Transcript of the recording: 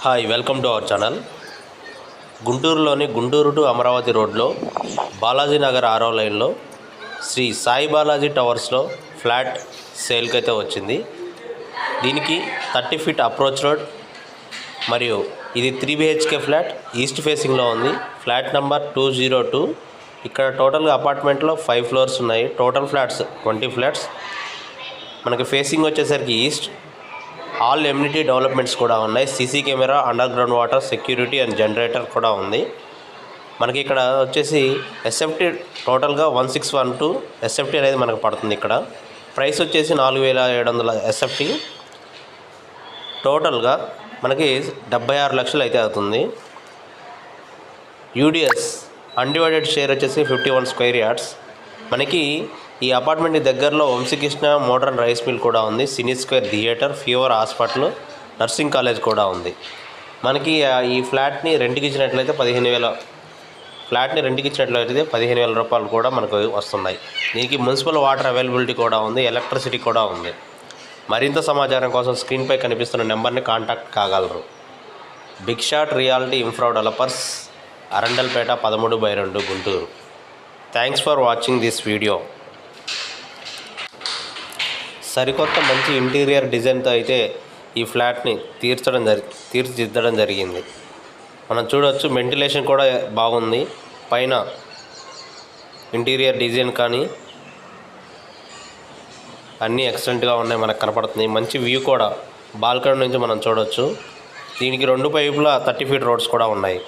Hi welcome to our channel. గుంటూరులోని Guntur to Amaravati రోడ్లో బాలాజీ నగర్ 6వ లైన్లో శ్రీ సాయి బాలాజీ టవర్స్లో ఫ్లాట్ సేల్కి అయితే వచ్చింది. దీనికి 30 ఫీట్ అప్రోచ్ రోడ్ మరియు ఇది 3 BHK ఫ్లాట్ ఈస్ట్ ఫేసింగ్లో ఉంది. Flat number 202. ఇక్కడ టోటల్గా అపార్ట్మెంట్లో 5 ఫ్లోర్స్ ఉన్నాయి. Total flats 20 flats. మనకి ఫేసింగ్ వచ్చేసరికి ఈస్ట్. ఆల్ ఎమ్యూనిటీ డెవలప్మెంట్స్ కూడా ఉన్నాయి. CC camera, under ground water, security and generator కూడా ఉంది. మనకి ఇక్కడ వచ్చేసి ఎస్ఎఫ్టీ టోటల్గా 1612 ఎస్ఎఫ్టీ అనేది మనకు పడుతుంది. ఇక్కడ ప్రైస్ వచ్చేసి 4700 ఎస్ఎఫ్టీ. టోటల్గా మనకి 76 లక్షలు అయితే అవుతుంది. యూడిఎస్ అన్డివైడెడ్ షేర్ వచ్చేసి 51 స్క్వేర్ యార్డ్స్. మనకి ఈ అపార్ట్మెంట్ దగ్గరలో వంశీకృష్ణ మోడర్న్ రైస్ మిల్ కూడా ఉంది. Cine square theatre, fever hospital, nursing college కూడా ఉంది. మనకి ఈ ఫ్లాట్ని రెంట్కి ఇచ్చినట్లయితే 15,000 రూపాయలు కూడా మనకు వస్తున్నాయి. దీనికి మున్సిపల్ వాటర్ అవైలబిలిటీ కూడా ఉంది, ఎలక్ట్రిసిటీ కూడా ఉంది. మరింత సమాచారం కోసం స్క్రీన్పై కనిపిస్తున్న నెంబర్ని కాంటాక్ట్ కాగలరు. Big shot reality infra developers, Arundelpet 13/2 Guntur. Thanks for watching this video. సరికొత్త మంచి ఇంటీరియర్ డిజైన్తో అయితే ఈ ఫ్లాట్ని తీర్చిదిద్దడం జరిగింది. మనం చూడవచ్చు, వెంటిలేషన్ కూడా బాగుంది. పైన ఇంటీరియర్ డిజైన్ కానీ అన్నీ ఎక్సలెంట్గా ఉన్నాయి, మనకు కనపడుతుంది. మంచి వ్యూ కూడా బాల్కనీ నుంచి మనం చూడవచ్చు. దీనికి 2 వైపులా 30 ఫీట్ రోడ్స్ కూడా ఉన్నాయి.